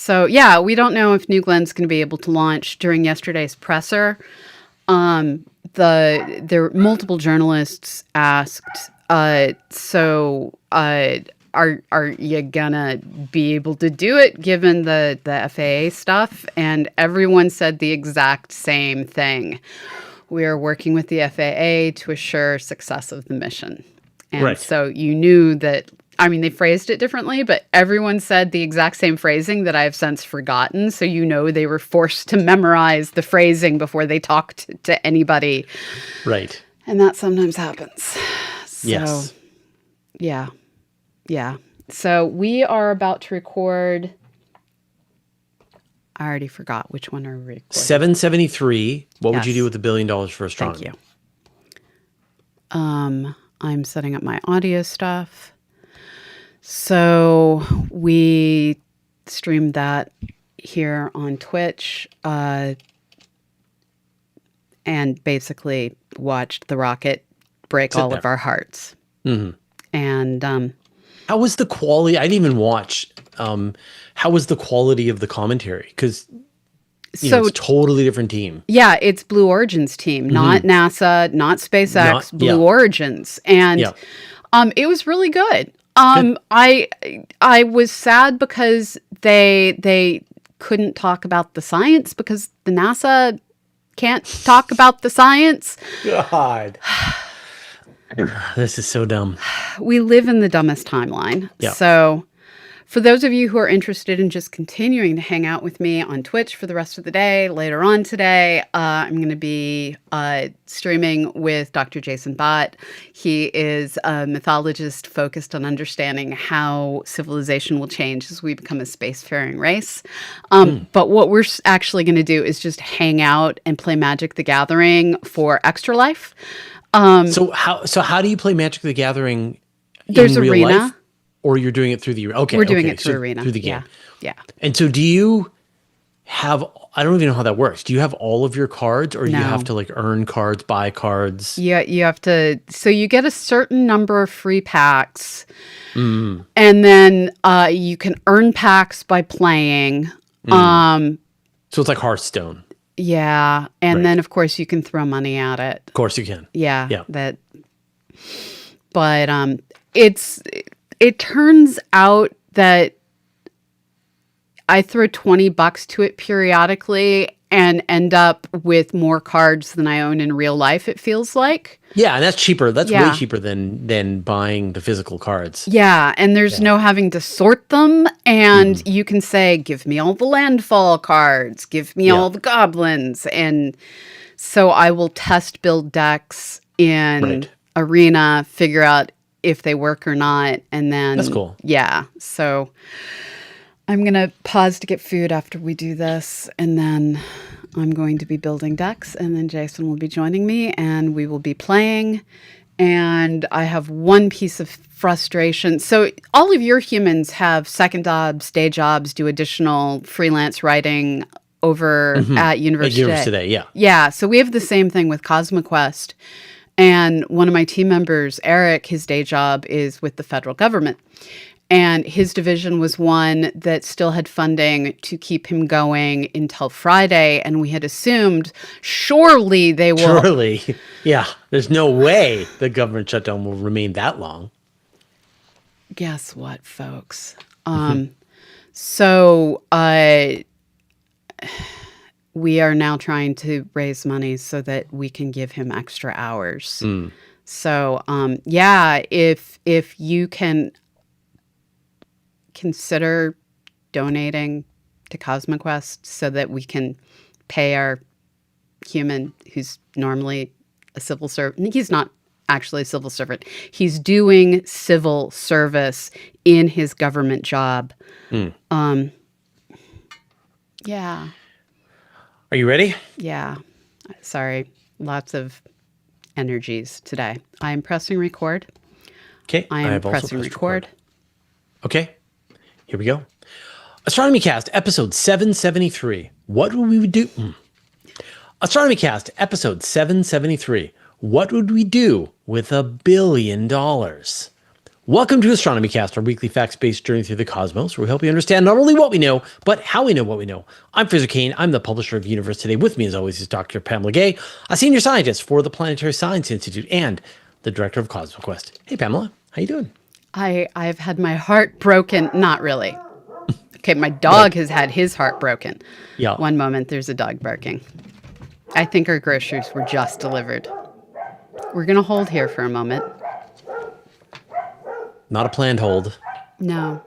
So yeah, we don't know if New Glen's going to be able to launch during yesterday's presser. There multiple journalists asked, are you gonna be able to do it given the FAA stuff? And everyone said the exact same thing. We are working with the FAA to assure success of the mission. And Right. so you knew that, I mean, they phrased it differently, but everyone said the exact same phrasing that I've since forgotten. So you know they were forced to memorize the phrasing before they talked to anybody. Right. And that sometimes happens. So, Yes. yeah. Yeah. So we are about to record. I already forgot which one are we recording. 773. What would you Yes. do with $1 billion for astronomy? Thank you. I'm setting up my audio stuff. So we streamed that here on Twitch, and basically watched the rocket break all of our hearts. Mm-hmm. And how was the quality? I didn't even watch. How was the quality of the commentary? Because it's a totally different team. Yeah, it's Blue Origin's team, not NASA, not SpaceX, Blue Origins. And it was really good. I was sad because they couldn't talk about the science because the NASA can't talk about the science. God. This is so dumb. We live in the dumbest timeline. Yeah. So for those of you who are interested in just continuing to hang out with me on Twitch for the rest of the day, later on today, I'm going to be streaming with Dr. Jason Bott. He is a mythologist focused on understanding how civilization will change as we become a spacefaring race. But what we're actually going to do is just hang out and play Magic the Gathering for Extra Life. So how do you play Magic the Gathering There's in real Arena. life? Or you're doing it through the We're doing it through Arena. Through the game. Yeah. And so do you have, I don't even know how that works. Do you have all of your cards or do you have to like earn cards, buy cards? Yeah, you have to. So you get a certain number of free packs. And then you can earn packs by playing. So it's like Hearthstone. Yeah. And then of course you can throw money at it. Of course you can. Yeah. But it turns out that I throw $20 to it periodically and end up with more cards than I own in real life, it feels like. Yeah, and that's cheaper. That's way cheaper than buying the physical cards. Yeah, and there's no having to sort them. And you can say, give me all the landfall cards, give me all the goblins. And so I will test build decks in Arena, figure out if they work or not, and then that's cool. Yeah, so I'm gonna pause to get food after we do this, and then I'm going to be building decks, and then Jason will be joining me, and we will be playing. And I have one piece of frustration. So all of your humans have second jobs, day jobs, do additional freelance writing over at University. At University today, yeah. Yeah, so we have the same thing with CosmoQuest. And one of my team members, Eric, his day job is with the federal government. And his division was one that still had funding to keep him going until Friday. And we had assumed surely they will. Surely. Yeah. There's no way the government shutdown will remain that long. Guess what, folks? So we are now trying to raise money so that we can give him extra hours. So, if you can consider donating to CosmoQuest so that we can pay our human who's normally a civil servant. He's not actually a civil servant. He's doing civil service in his government job. Yeah. Are you ready? Yeah. Sorry. Lots of energies today. I am pressing record. Okay. I am pressing record. Okay. Here we go. Astronomy Cast, episode 773. What would we do? Astronomy Cast, episode 773. What would we do with $1 billion? Welcome to Astronomy Cast, our weekly facts-based journey through the cosmos, where we help you understand not only what we know, but how we know what we know. I'm Fraser Cain. I'm the publisher of Universe Today. With me, as always, is Dr. Pamela Gay, a senior scientist for the Planetary Science Institute and the director of CosmoQuest. Hey, Pamela, how you doing? I've had my heart broken. Not really. Okay, my dog has had his heart broken. Yeah. One moment, there's a dog barking. I think our groceries were just delivered. We're going to hold here for a moment. Not a planned hold. No.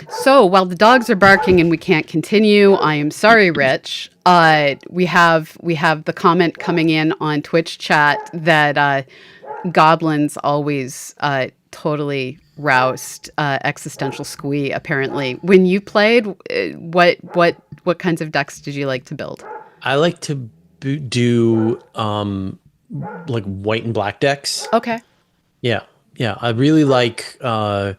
So while the dogs are barking and we can't continue, I am sorry, Rich. We have the comment coming in on Twitch chat that goblins always totally roused existential squee. Apparently, when you played, what kinds of decks did you like to build? I like to do like white and black decks. Okay. Yeah. I really like my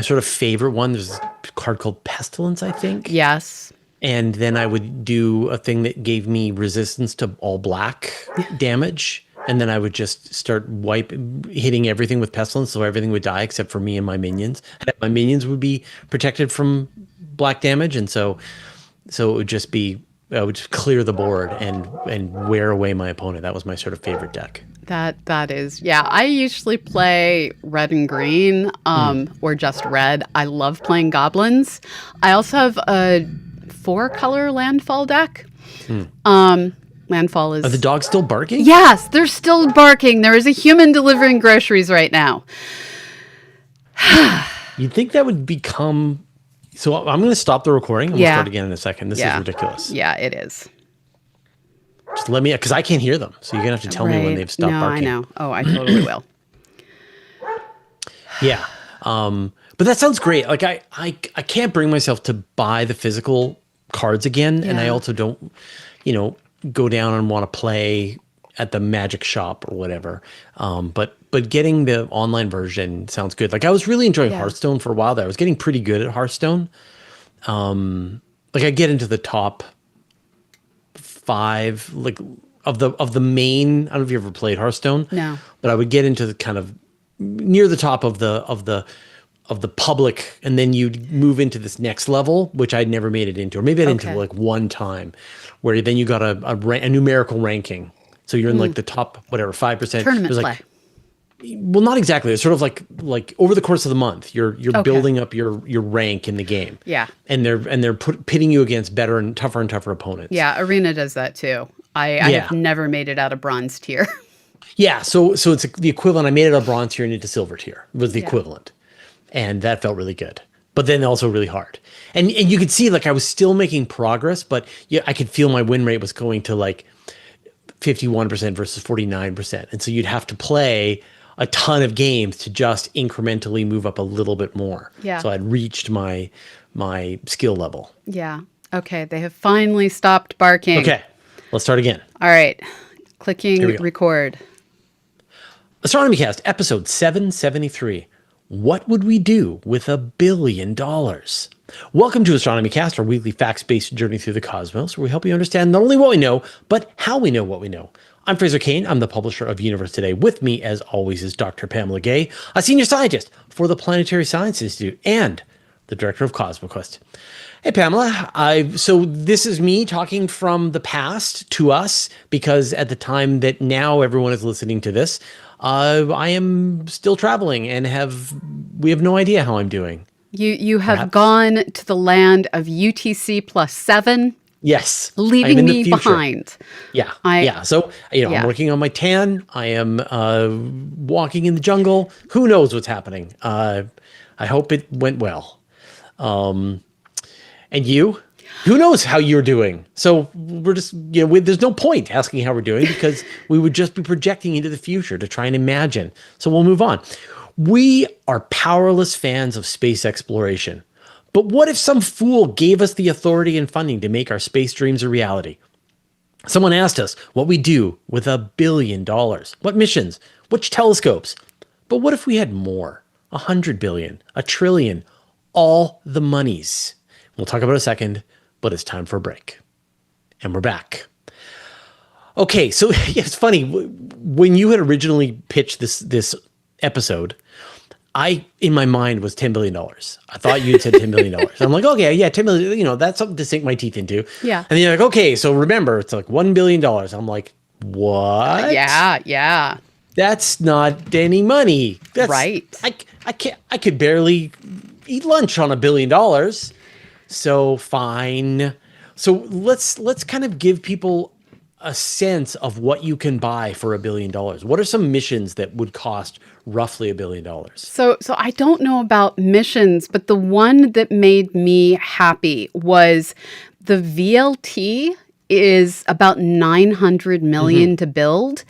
sort of favorite one. There's a card called Pestilence, I think. Yes. And then I would do a thing that gave me resistance to all black damage. And then I would just start hitting everything with Pestilence, so everything would die except for me and my minions. And my minions would be protected from black damage, and so it would just be I would just clear the board and wear away my opponent. That was my sort of favorite deck. That is, yeah. I usually play red and green, or just red. I love playing goblins. I also have a 4-color landfall deck. Landfall is... Are the dogs still barking? Yes, they're still barking. There is a human delivering groceries right now. You'd think that would become... So I'm going to stop the recording and we'll start again in a second. This is ridiculous. Yeah, it is. Just let me... Because I can't hear them. So you're going to have to tell me when they've stopped barking. I know. Oh, I totally will. Yeah. But that sounds great. Like I can't bring myself to buy the physical cards again. Yeah. And I also don't, go down and want to play at the magic shop or whatever. But getting the online version sounds good. Like I was really enjoying Hearthstone for a while there. I was getting pretty good at Hearthstone. Like I get into the top 5, like of the main. I don't know if you ever played Hearthstone. No. But I would get into the kind of near the top of the public, and then you'd move into this next level, which I'd never made it into, or maybe I did into like one time, where then you got a numerical ranking. So you're in like the top, whatever, 5%. Tournament play. Like, well, not exactly. It's sort of like over the course of the month, you're building up your rank in the game. Yeah. And they're pitting you against better and tougher opponents. Yeah, Arena does that too. I have never made it out of bronze tier. Yeah, so it's the equivalent. I made it a bronze tier and into silver tier was the equivalent. And that felt really good, but then also really hard. And you could see like I was still making progress, but I could feel my win rate was going to like 51% versus 49%. And so you'd have to play a ton of games to just incrementally move up a little bit more. Yeah. So I'd reached my skill level. Yeah. Okay. They have finally stopped barking. Okay. Let's start again. All right. Clicking record. Astronomy Cast, episode 773. What would we do with $1 billion? Welcome to Astronomy Cast, our weekly facts-based journey through the cosmos, where we help you understand not only what we know, but how we know what we know. I'm Fraser Cain. I'm the publisher of Universe Today. With me, as always, is Dr. Pamela Gay, a senior scientist for the Planetary Science Institute and the director of CosmoQuest. Hey, Pamela. So this is me talking from the past to us, because at the time that now everyone is listening to this, I am still traveling and we have no idea how I'm doing. You have gone to the land of UTC +7. Yes. Leaving me behind. Yeah. So, I'm working on my tan. I am walking in the jungle. Who knows what's happening? I hope it went well. And you? Who knows how you're doing? So we're just, there's no point asking how we're doing, because we would just be projecting into the future to try and imagine. So we'll move on. We are powerless fans of space exploration. But what if some fool gave us the authority and funding to make our space dreams a reality? Someone asked us what we do with $1 billion. What missions? Which telescopes? But what if we had more? 100 billion, a trillion, all the monies. We'll talk about it in a second, but it's time for a break. And we're back. Okay, so it's funny. When you had originally pitched this episode, I, in my mind, was $10 billion. I thought you had said $10 billion. I'm like, okay, yeah, 10 million, that's something to sink my teeth into. Yeah. And then you're like, okay, so remember, it's like $1 billion. I'm like, what? Yeah. That's not any money. That's right. I could barely eat lunch on $1 billion. So fine. So let's kind of give people a sense of what you can buy for $1 billion. What are some missions that would cost roughly $1 billion? So I don't know about missions, but the one that made me happy was the VLT is about 900 million to build.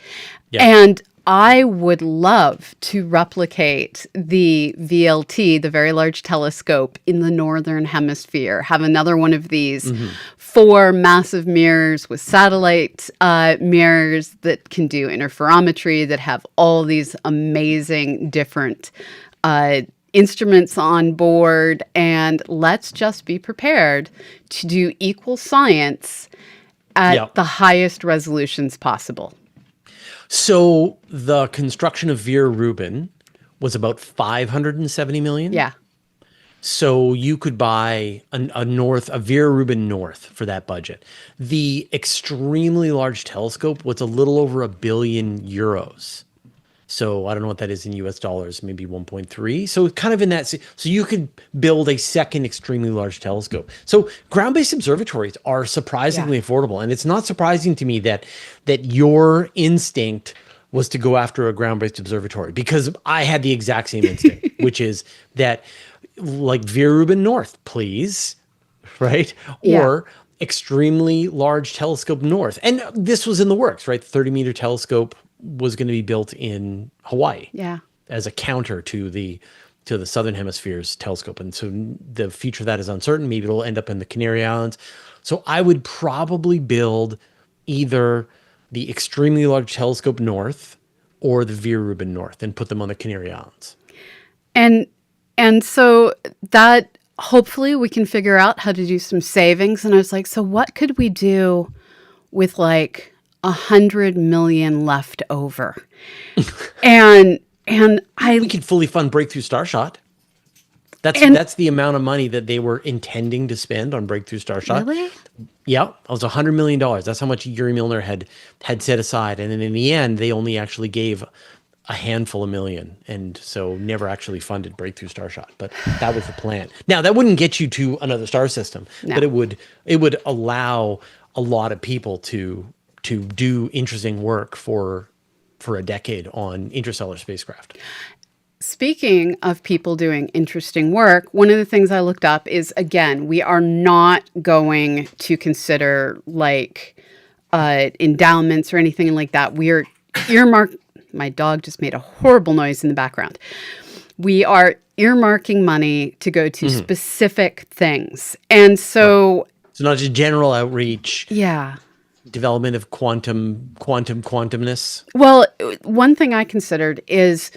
Yeah. And I would love to replicate the VLT, the Very Large Telescope, in the Northern Hemisphere. Have another one of these 4 massive mirrors with satellite mirrors that can do interferometry, that have all these amazing different instruments on board. And let's just be prepared to do equal science at the highest resolutions possible. So the construction of Vera Rubin was about 570 million. Yeah. So you could buy a Vera Rubin North for that budget. The extremely large telescope was a little over €1 billion. So I don't know what that is in US dollars, maybe 1.3. So kind of in that. So you could build a second extremely large telescope. So ground-based observatories are surprisingly affordable. And it's not surprising to me that your instinct was to go after a ground-based observatory, because I had the exact same instinct, which is that like Vera Rubin North, please, right? Or extremely large telescope North. And this was in the works, right? 30-meter telescope was going to be built in Hawaii as a counter to the Southern Hemisphere's telescope. And so the future of that is uncertain. Maybe it'll end up in the Canary Islands. So I would probably build either the extremely large telescope North or the Vera Rubin North and put them on the Canary Islands. And so that hopefully we can figure out how to do some savings. And I was like, so what could we do with like 100 million left over? and we could fully fund Breakthrough Starshot. That's the amount of money that they were intending to spend on Breakthrough Starshot. Really? Yeah, it was $100 million. That's how much Yuri Milner had set aside. And then in the end, they only actually gave a handful of million, and so never actually funded Breakthrough Starshot. But that was the plan. Now, that wouldn't get you to another star system, but it would allow a lot of people to do interesting work for a decade on interstellar spacecraft. Speaking of people doing interesting work, one of the things I looked up is, again, we are not going to consider like endowments or anything like that. We are earmarked. My dog just made a horrible noise in the background. We are earmarking money to go to specific things. And so... So not just general outreach. Yeah. Development of quantumness. Well, one thing I considered is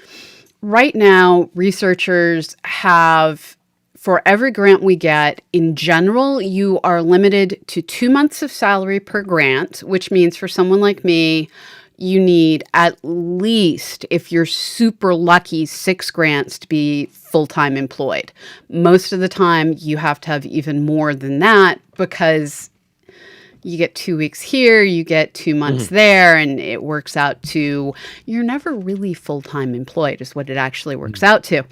right now researchers have, for every grant we get, in general, you are limited to 2 months of salary per grant, which means for someone like me, you need at least, if you're super lucky, 6 grants to be full-time employed. Most of the time, you have to have even more than that, because you get 2 weeks here, you get 2 months there, and it works out to, you're never really full-time employed is what it actually works out to.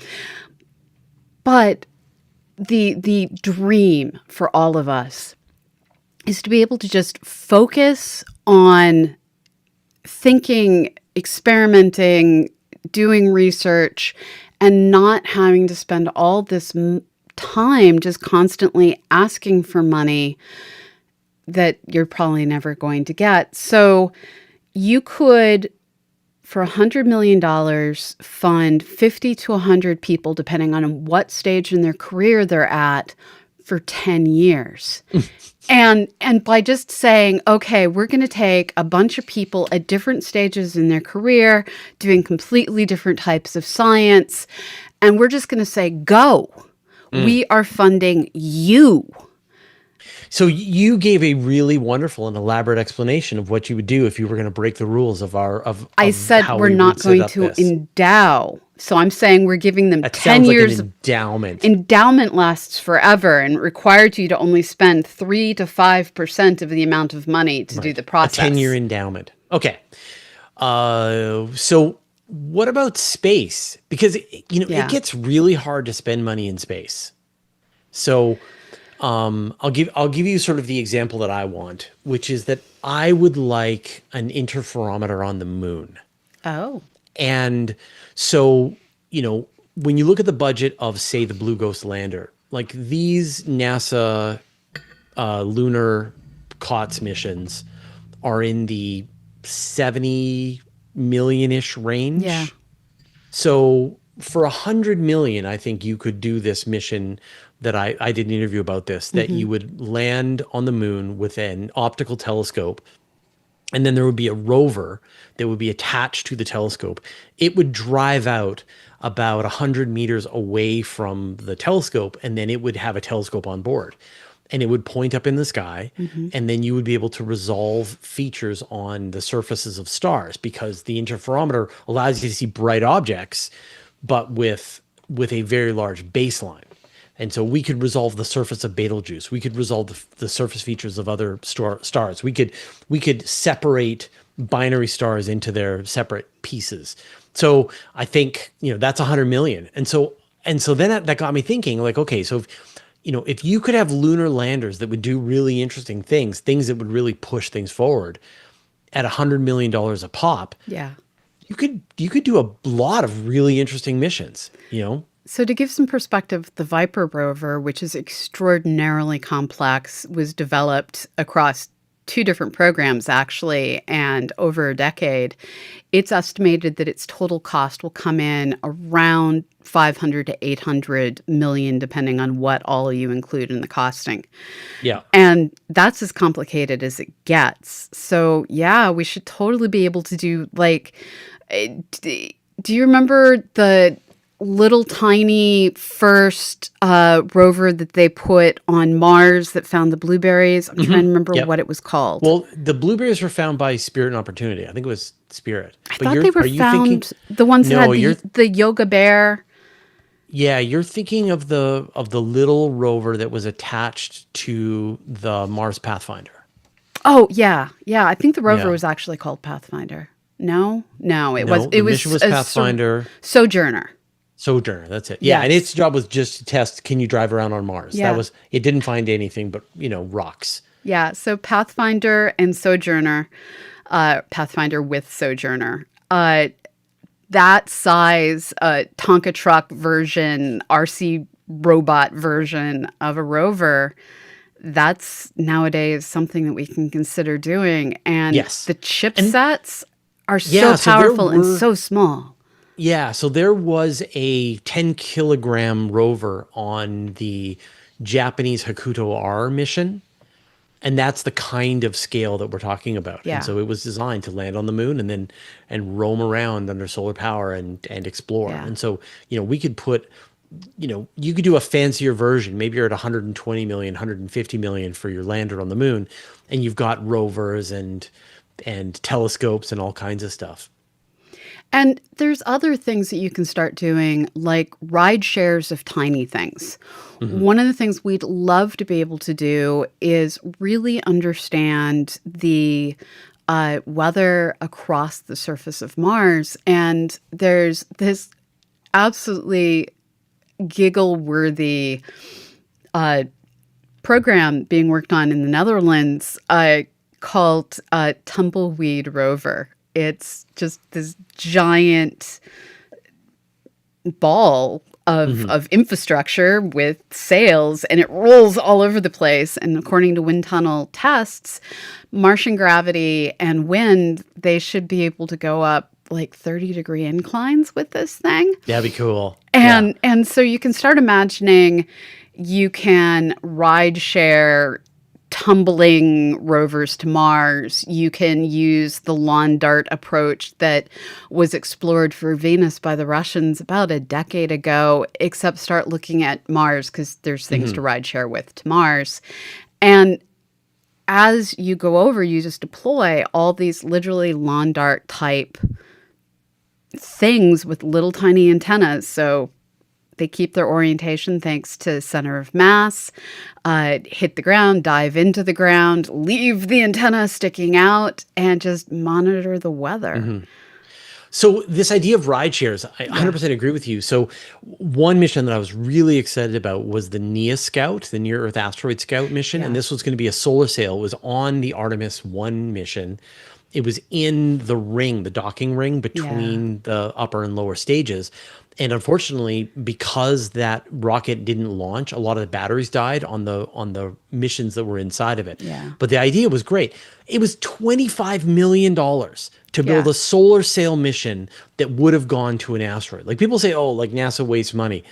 But the dream for all of us is to be able to just focus on thinking, experimenting, doing research, and not having to spend all this time just constantly asking for money that you're probably never going to get. So you could, for $100 million, fund 50 to 100 people, depending on what stage in their career they're at, for 10 years. And by just saying, okay, we're going to take a bunch of people at different stages in their career, doing completely different types of science, and we're just going to say, go. We are funding you. So you gave a really wonderful and elaborate explanation of what you would do if you were going to break the rules of our I of said how we're we not would set going up to this. endow. So I'm saying we're giving them That 10 sounds like an years of endowment. endowment lasts forever and requires you to only spend 3 to 5% of the amount of money to do Right. the A 10-year process. endowment. Okay. So what about space? Because it Yeah. gets really hard to spend money in space. So I'll give you sort of the example that I want, which is that I would like an interferometer on the moon. Oh. And so, when you look at the budget of, say, the Blue Ghost lander, like these NASA lunar COTS missions are in the 70 million-ish Yeah. range. So for 100 million, I think you could do this mission that I did an interview about this, that Hmm. you would land on the moon with an optical telescope, and then there would be a rover that would be attached to the telescope. It would drive out about 100 meters away from the telescope, and then it would have a telescope on board. And it would point up in the sky, Hmm. and then you would be able to resolve features on the surfaces of stars, because the interferometer allows you to see bright objects, but with a very large baseline. And so we could resolve the surface of Betelgeuse. We could resolve the surface features of other stars. We could separate binary stars into their separate pieces. So I think that's 100 million. And so then that got me thinking, like, okay, so if you could have lunar landers that would do really interesting things that would really push things forward at $100 million a pop, Yeah. you could do a lot of really interesting missions. So, to give some perspective, the Viper rover, which is extraordinarily complex, was developed across two different programs, actually, and over a decade. It's estimated that its total cost will come in around 500 to 800 million, depending on what all you include in the costing. Yeah. And that's as complicated as it gets. So, yeah, we should totally be able to do like, do you remember the little tiny first rover that they put on Mars that found the blueberries? I'm trying to remember Yep. what it was called. Well, the blueberries were found by Spirit and Opportunity. I think it was Spirit. I But thought they were are you thinking? found the ones that No, had the yoga bear. you're thinking of the little rover that was attached to the Mars Pathfinder. Oh, yeah. Yeah, I think the rover Yeah. was actually called Pathfinder. No? No, it was No, the mission was a Pathfinder. Sojourner. Sojourner, that's it. Yeah, and its Yes. job was just to test, can you drive around on Mars? That Yeah. was it. Didn't find anything but rocks. Yeah, so Pathfinder and Sojourner, Pathfinder with Sojourner. That size Tonka truck version, RC robot version of a rover, that's nowadays something that we can consider doing. And Yes, the and chipsets are so yeah, so there powerful and were so small. yeah, so there was a 10 kilogram rover on the Japanese Hakuto R mission. And that's the kind of scale that we're talking about. And Yeah, so it was designed to land on the moon and then and roam around under solar power and explore. yeah. And so, we could put, you could do a fancier version. Maybe you're at 120 million, 150 million for your lander on the moon, and you've got rovers and telescopes and all kinds of stuff. And there's other things that you can start doing, like ride shares of tiny things. Hmm. One of the things we'd love to be able to do is really understand the weather across the surface of Mars. And there's this absolutely giggle worthy program being worked on in the Netherlands called Tumbleweed Rover. It's just this giant ball Hmm. of infrastructure with sails, and it rolls all over the place. And according to wind tunnel tests, Martian gravity and wind, they should be able to go up like 30-degree inclines with this thing. That'd be cool. Yeah. And so you can start imagining you can ride share tumbling rovers to Mars. You can use the lawn dart approach that was explored for Venus by the Russians about a decade ago, except start looking at Mars because there's things to Hmm. ride share with to Mars. And as you go over, you just deploy all these literally lawn dart type things with little tiny antennas. So they keep their orientation thanks to center of mass, hit the ground, dive into the ground, leave the antenna sticking out, and just monitor the weather. So this idea of ride shares, I Yeah. 100% agree with you. So one mission that I was really excited about was the NEA Scout, the Near Earth Asteroid Scout mission. Yeah. And this was going to be a solar sail. It was on the Artemis 1 mission. It was in the ring, the docking ring between the upper and lower stages. And unfortunately, because that rocket didn't launch, a lot of the batteries died on the missions that were inside of it. Yeah. But the idea was great. It was $25 million to build Yeah. a solar sail mission that would have gone to an asteroid. Like people say, oh, like NASA wastes money.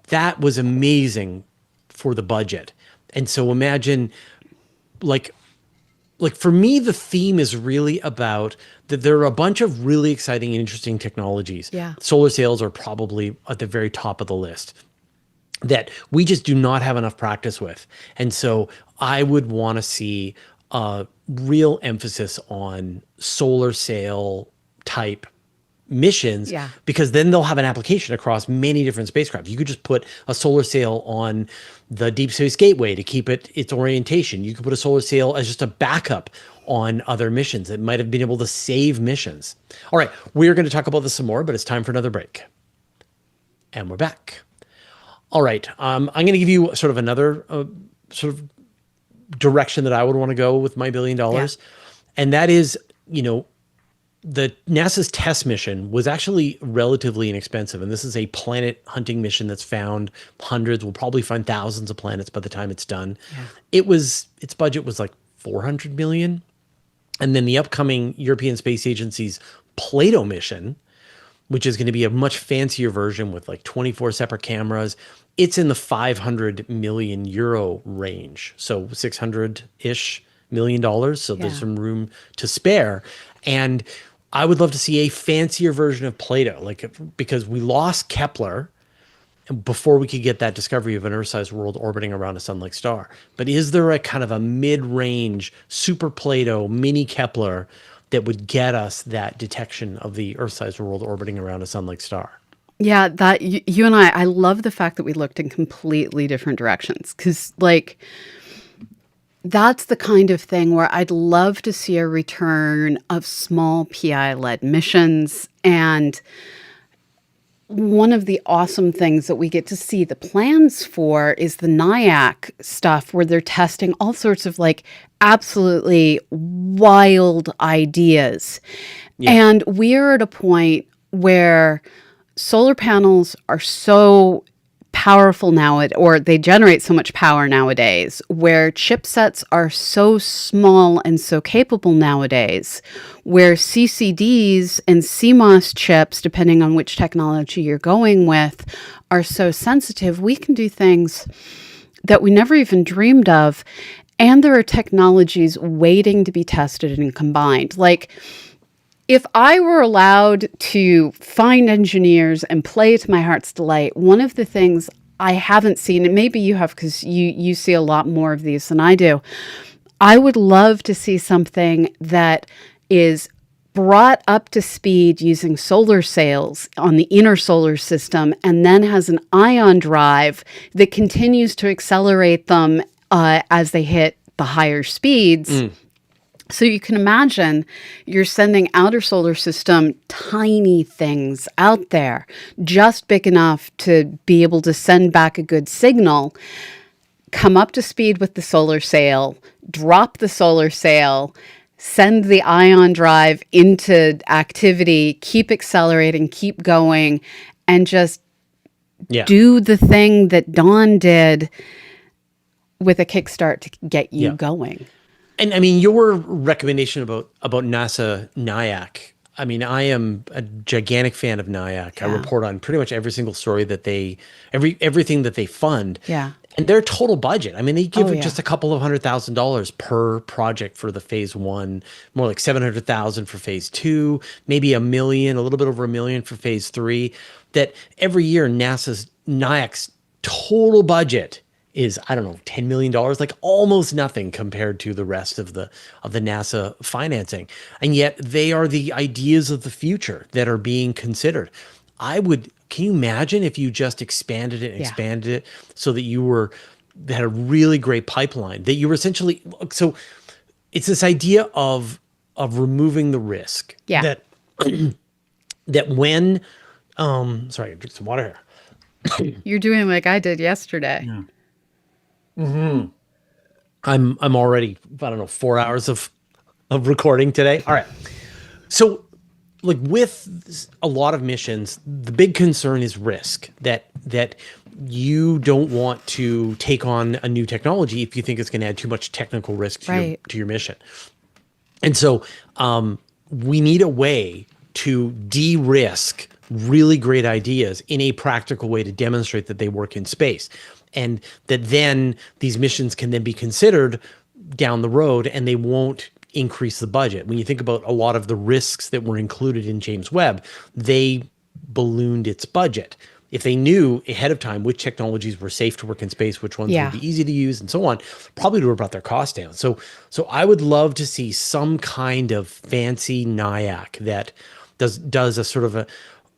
That was amazing for the budget. And so imagine like for me, the theme is really about that there are a bunch of really exciting and interesting technologies. Yeah. Solar sails are probably at the very top of the list that we just do not have enough practice with. And so I would want to see a real emphasis on solar sail type missions, Yeah. because then they'll have an application across many different spacecraft. You could just put a solar sail on the Deep Space Gateway to keep its orientation. You could put a solar sail as just a backup on other missions. It might have been able to save missions. All right, we're going to talk about this some more, but it's time for another break. And we're back. All right, I'm going to give you sort of another sort of direction that I would want to go with my $1 billion. Yeah. And that is, the NASA's TESS mission was actually relatively inexpensive. And this is a planet hunting mission that's found hundreds, we'll probably find thousands of planets by the time it's done. Yeah. Its budget was like 400 million. And then the upcoming European Space Agency's Plato mission, which is going to be a much fancier version with like 24 separate cameras. It's in the 500 million euro range. So $600-ish million. So there's some room to spare. And I would love to see a fancier version of Plato, because we lost Kepler before we could get that discovery of an Earth-sized world orbiting around a sun-like star. But is there a kind of a mid-range super Plato, mini Kepler that would get us that detection of the Earth-sized world orbiting around a sun-like star? Yeah, that you and I love the fact that we looked in completely different directions, because that's the kind of thing where I'd love to see a return of small PI-led missions. And one of the awesome things that we get to see the plans for is the NIAC stuff, where they're testing all sorts of absolutely wild ideas. Yeah. And we are at a point where solar panels are so powerful now, or they generate so much power nowadays, where chipsets are so small and so capable nowadays, where CCDs and CMOS chips, depending on which technology you're going with, are so sensitive, we can do things that we never even dreamed of. And there are technologies waiting to be tested and combined. If I were allowed to find engineers and play to my heart's delight, one of the things I haven't seen, and maybe you have because you see a lot more of these than I do, I would love to see something that is brought up to speed using solar sails on the inner solar system, and then has an ion drive that continues to accelerate them as they hit the higher speeds. So you can imagine you're sending outer solar system tiny things out there, just big enough to be able to send back a good signal, come up to speed with the solar sail, drop the solar sail, send the ion drive into activity, keep accelerating, keep going, and just do the thing that Dawn did with a kickstart to get you going. And I mean, your recommendation about NASA NIAC, I mean, I am a gigantic fan of NIAC. I report on pretty much every single story that everything that they fund. Yeah. And their total budget, I mean, they give just a couple of $100,000 per project for the phase 1, more like 700,000 for phase 2, maybe $1 million, a little bit over $1 million for phase 3. That every year NIAC's total budget is, I don't know, $10 million, like almost nothing compared to the rest of the NASA financing. And yet they are the ideas of the future that are being considered. Can you imagine if you just expanded it and Yeah. expanded it so that had a really great pipeline, that you were essentially, so it's this idea of removing the risk Yeah. that when, sorry, I drink some water here. You're doing like I did yesterday. Yeah. I'm already, I don't know, 4 hours of recording today. All right. So like with a lot of missions, the big concern is risk, that you don't want to take on a new technology if you think it's going to add too much technical risk to your mission. And so we need a way to de-risk really great ideas in a practical way to demonstrate that they work in space, and that then these missions can then be considered down the road and they won't increase the budget. When you think about a lot of the risks that were included in James Webb, they ballooned its budget. If they knew ahead of time which technologies were safe to work in space, which ones would be easy to use, and so on, probably would have brought their costs down. So I would love to see some kind of fancy NIAC that does a sort of a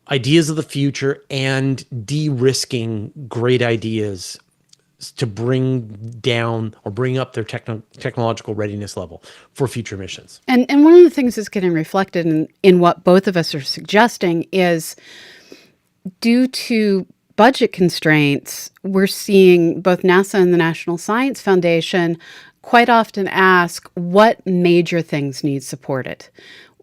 ideas of the future and de-risking great ideas to bring down or bring up their technological readiness level for future missions. And one of the things that's getting reflected in what both of us are suggesting is, due to budget constraints, we're seeing both NASA and the National Science Foundation quite often ask what major things need supported.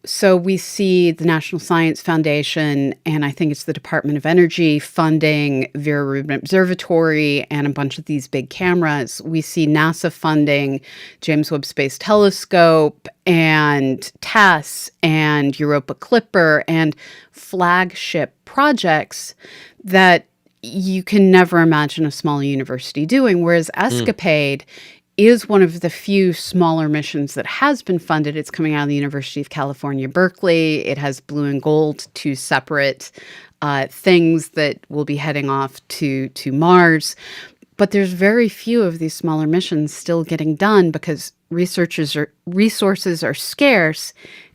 So we see the National Science Foundation, and I think it's the Department of Energy, funding Vera Rubin Observatory and a bunch of these big cameras. We see NASA funding James Webb Space Telescope and TESS and Europa Clipper and flagship projects that you can never imagine a small university doing, whereas Escapade is one of the few smaller missions that has been funded. It's coming out of the University of California, Berkeley. It has Blue and Gold, two separate things that will be heading off to Mars. But there's very few of these smaller missions still getting done because resources are scarce.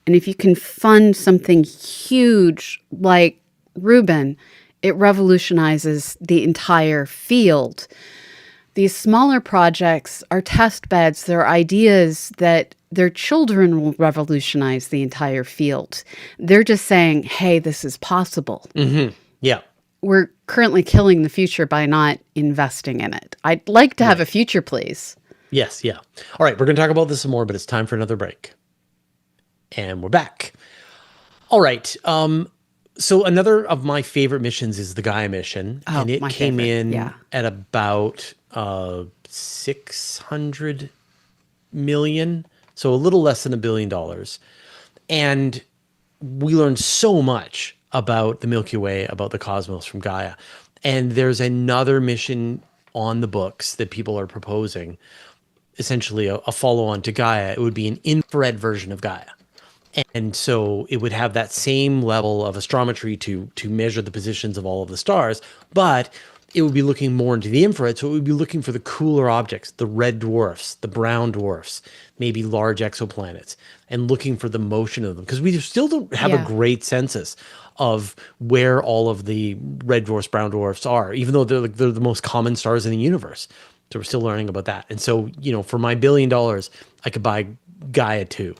And if you can fund something huge like Rubin, it revolutionizes the entire field. These smaller projects are test beds. They're ideas that their children will revolutionize the entire field. They're just saying, hey, this is possible. Mm-hmm. Yeah. We're currently killing the future by not investing in it. I'd like to have a future, please. Yes, yeah. All right, we're going to talk about this some more, but it's time for another break. And we're back. All right. So another of my favorite missions is the Gaia mission. And it came in at about 600 million, so a little less than $1 billion. And we learned so much about the Milky Way, about the cosmos from Gaia. And there's another mission on the books that people are proposing, essentially a follow-on to Gaia. It would be an infrared version of Gaia. And so it would have that same level of astrometry to measure the positions of all of the stars, but it would be looking more into the infrared. So it would be looking for the cooler objects, the red dwarfs, the brown dwarfs, maybe large exoplanets, and looking for the motion of them. Because we still don't have a great census of where all of the red dwarfs, brown dwarfs are, even though they're the most common stars in the universe. So we're still learning about that. And so, for my $1 billion, I could buy Gaia 2.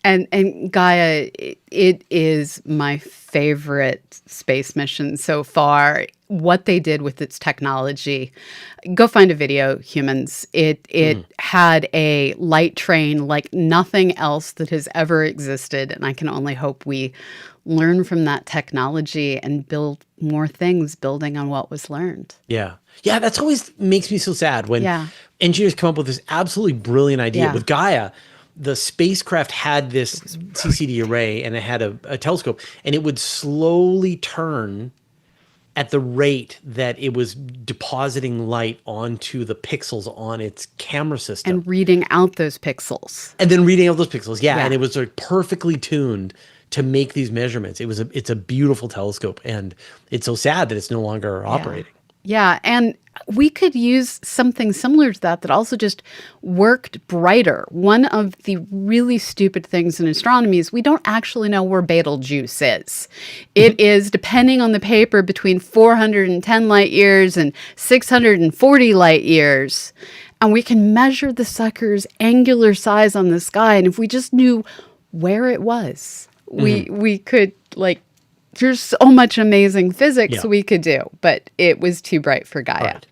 And Gaia, it is my favorite space mission so far. What they did with its technology, go find a video, humans. It had a light train like nothing else that has ever existed, and I can only hope we learn from that technology and build more things building on what was learned. Yeah. Yeah, that's always makes me so sad when engineers come up with this absolutely brilliant idea. With Gaia, the spacecraft had this CCD array and it had a telescope, and it would slowly turn at the rate that it was depositing light onto the pixels on its camera system. And reading out those pixels. And then reading out those pixels, and it was perfectly tuned to make these measurements. It's a beautiful telescope, and it's so sad that it's no longer operating. Yeah, and we could use something similar to that also just worked brighter. One of the really stupid things in astronomy is we don't actually know where Betelgeuse is. It is, depending on the paper, between 410 light years and 640 light years. And we can measure the sucker's angular size on the sky. And if we just knew where it was, we could, like, there's so much amazing physics we could do, but it was too bright for Gaia. Right.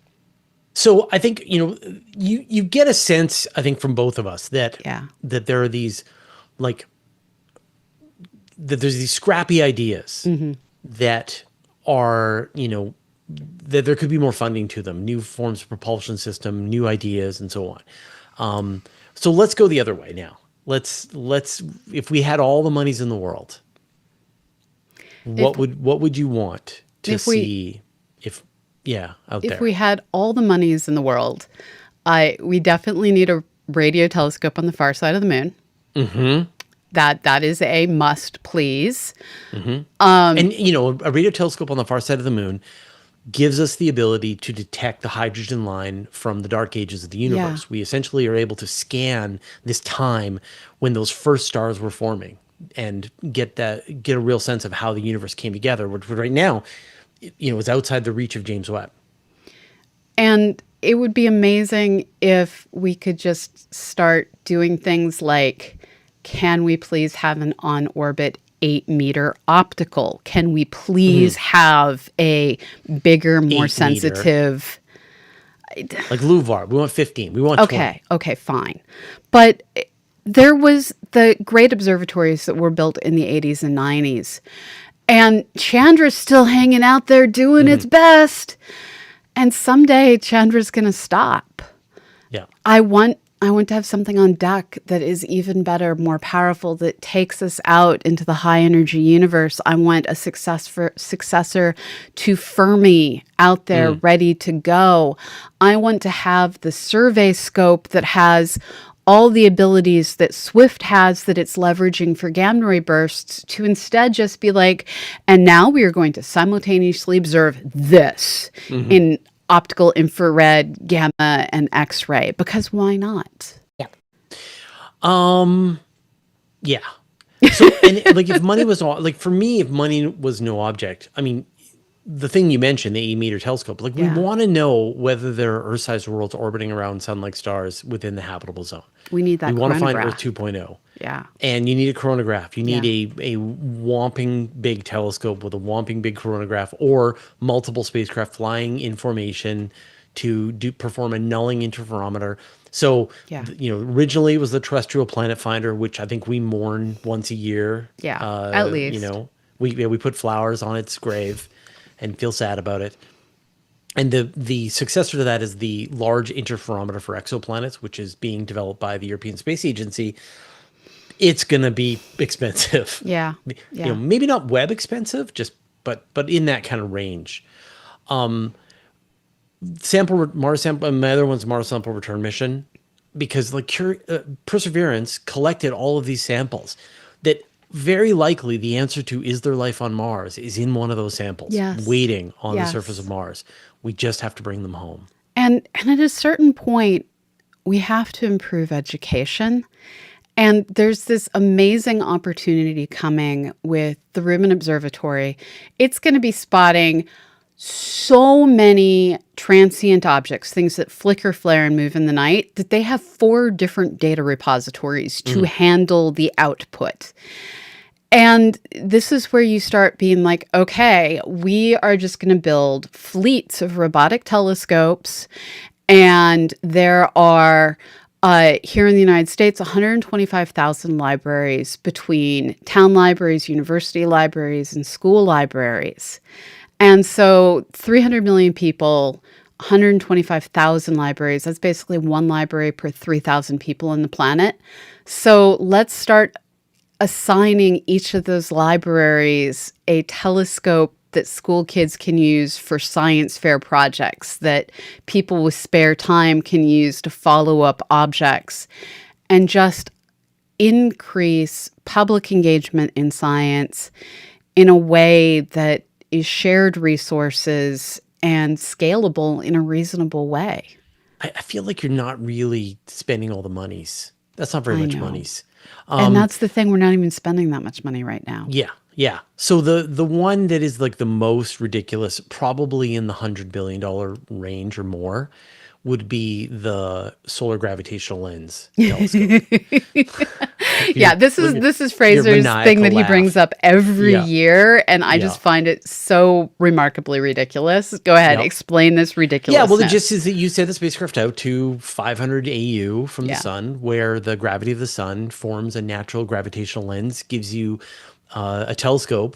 So I think, you get a sense, I think, from both of us that that there are these, like, that there's these scrappy ideas that are, that there could be more funding to them, new forms of propulsion system, new ideas, and so on. So let's go the other way now. Let's if we had all the monies in the world, what would you want to see out there? If we had all the monies in the world, we definitely need a radio telescope on the far side of the moon. Mm-hmm. That is a must, please. Mm-hmm. And a radio telescope on the far side of the moon gives us the ability to detect the hydrogen line from the dark ages of the universe. We essentially are able to scan this time when those first stars were forming and get a real sense of how the universe came together, which right now, is outside the reach of James Webb. And it would be amazing if we could just start doing things like, can we please have an on-orbit 8-meter optical? Can we please have a bigger, more sensitive... Like LUVAR. We want 15. We want 20. Okay, fine. But there was the great observatories that were built in the 80s and 90s. And Chandra's still hanging out there doing its best. And someday Chandra's going to stop. Yeah. I want to have something on deck that is even better, more powerful, that takes us out into the high energy universe. I want a successor to Fermi out there ready to go. I want to have the survey scope that has all the abilities that Swift has that it's leveraging for gamma ray bursts, to instead just be like, and now we are going to simultaneously observe this in optical, infrared, gamma, and X-ray, because why not? Yeah. Yeah. So, and like, if money was like, for me, if money was no object, I mean, the thing you mentioned, the 8-meter telescope, like, we want to know whether there are Earth-sized worlds orbiting around sun-like stars within the habitable zone. We need that. We want to find Earth 2.0. Yeah. And you need a coronagraph. You need a whomping big telescope with a whomping big coronagraph, or multiple spacecraft flying in formation to perform a nulling interferometer. So, originally it was the terrestrial planet finder, which I think we mourn once a year. Yeah, at least. We put flowers on its grave and feel sad about it. And the successor to that is the Large Interferometer for Exoplanets, which is being developed by the European Space Agency. It's going to be expensive. Yeah. Maybe not Webb expensive, but in that kind of range. Mars sample, my other one's Mars sample return mission, because like Perseverance collected all of these samples that very likely the answer to is there life on Mars is in one of those samples, waiting on the surface of Mars. We just have to bring them home. And at a certain point, we have to improve education. And there's this amazing opportunity coming with the Rubin Observatory. It's going to be spotting so many transient objects, things that flicker, flare, and move in the night, that they have 4 different data repositories to handle the output. And this is where you start being like, okay, we are just going to build fleets of robotic telescopes. And there are, here in the United States, 125,000 libraries between town libraries, university libraries, and school libraries. And so 300 million people, 125,000 libraries, that's basically one library per 3,000 people on the planet. So let's start assigning each of those libraries a telescope that school kids can use for science fair projects, that people with spare time can use to follow up objects, and just increase public engagement in science in a way that is shared resources and scalable in a reasonable way. I feel like you're not really spending all the monies. That's not very I much know. monies. And that's the thing. We're not even spending that much money right now. Yeah, yeah. So the one that is like the most ridiculous, probably in the $100 billion range or more, would be the solar gravitational lens telescope. Yeah, this is Fraser's thing that he brings up every Yeah, year, and I yeah, just find it so remarkably ridiculous. Go ahead, yeah. explain this Yeah, ridiculousness. well, the gist is that you send the spacecraft out to 500 AU from the Yeah. sun, where the gravity of the sun forms a natural gravitational lens, gives you a telescope,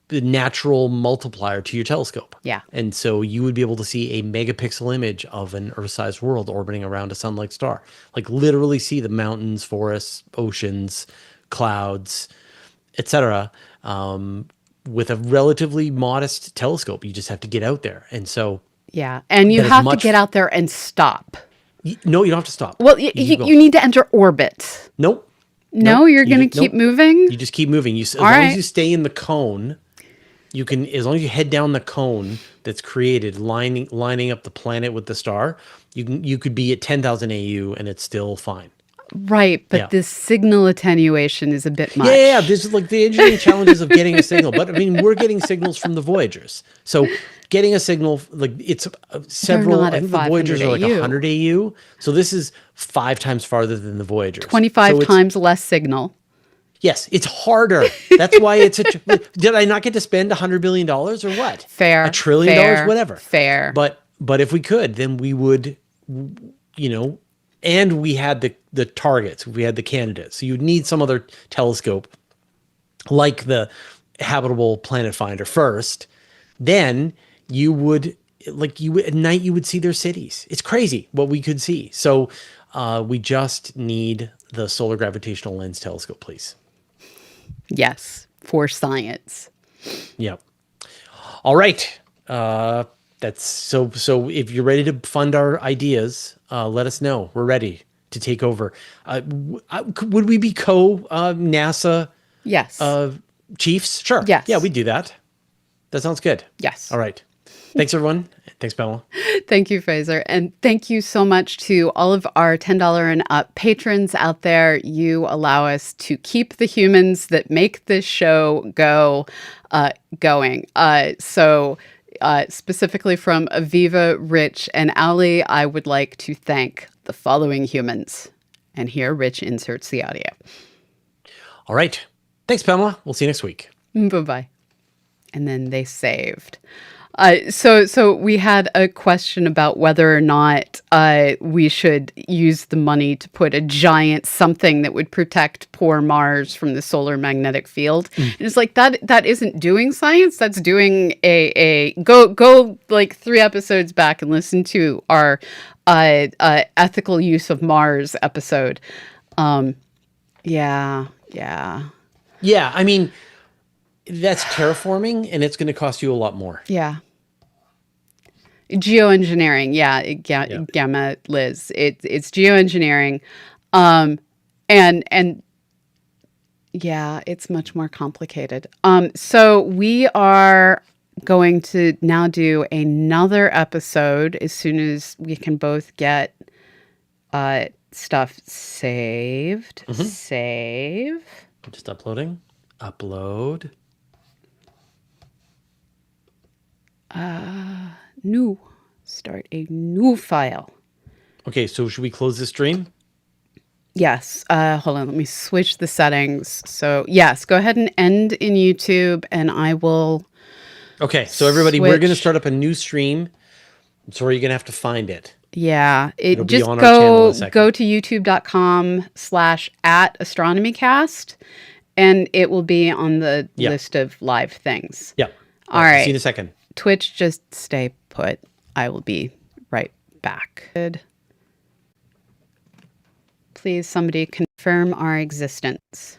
the natural multiplier to your telescope. Yeah. And so you would be able to see a megapixel image of an Earth-sized world orbiting around a sun-like star. Like literally see the mountains, forests, oceans, clouds, etc. With a relatively modest telescope. You just have to get out there. And so Yeah, and you have to get out there and stop. no, you don't have to stop. Well, you need to enter orbit. Nope. No, you're going to keep moving? You just keep moving. As long as you stay in the cone, you can, as long as you head down the cone that's created, lining up the planet with the star, you could be at 10,000 AU and it's still fine. Right, but this signal attenuation is a bit much. Yeah. There's like the engineering challenges of getting a signal, but I mean, we're getting signals from the Voyagers. So getting a signal, like it's several, I think the Voyagers are like 100 AU. So this is 5 times farther than the Voyagers. 25 times less signal. Yes, it's harder. That's why it's did I not get to spend $100 billion or what? Fair. $1 trillion, whatever. Fair. But if we could, then we would, and we had the targets, we had the candidates. So you'd need some other telescope like the Habitable Planet Finder first. Then you would, at night you would see their cities. It's crazy what we could see. So we just need the Solar Gravitational Lens Telescope, please. Yes, for science. Yep. All right. That's so if you're ready to fund our ideas, let us know. We're ready to take over. Would we be NASA Yes. chiefs? Sure. Yes. Yeah, we'd do that. That sounds good. Yes. All right. Thanks, everyone. Thanks, Pamela. Thank you, Fraser. And thank you so much to all of our $10 and up patrons out there. You allow us to keep the humans that make this show going. So specifically from Aviva, Rich, and Ali, I would like to thank the following humans. And here, Rich inserts the audio. All right. Thanks, Pamela. We'll see you next week. Bye-bye. And then they saved. So we had a question about whether or not we should use the money to put a giant something that would protect poor Mars from the solar magnetic field. And it's like that isn't doing science. That's doing a go like 3 episodes back and listen to our ethical use of Mars episode. Yeah. I mean, that's terraforming, and it's going to cost you a lot more. Yeah. Geoengineering, Gamma Liz. It's geoengineering, and yeah, it's much more complicated. So we are going to now do another episode as soon as we can both get stuff saved. Save. Just uploading. Upload. New. Start a new file. Okay, so should we close the stream? Yes. Hold on. Let me switch the settings. So yes, go ahead and end in YouTube, and I will. Okay, so everybody, we're going to start up a new stream. So you're going to have to find it. Yeah, It'll just be on our channel in a second. go to youtube.com/@astronomycast, and it will be on the list of live things. Yeah. All right. See you in a second. Twitch, just stay put. I will be right back. Good. Please, somebody confirm our existence.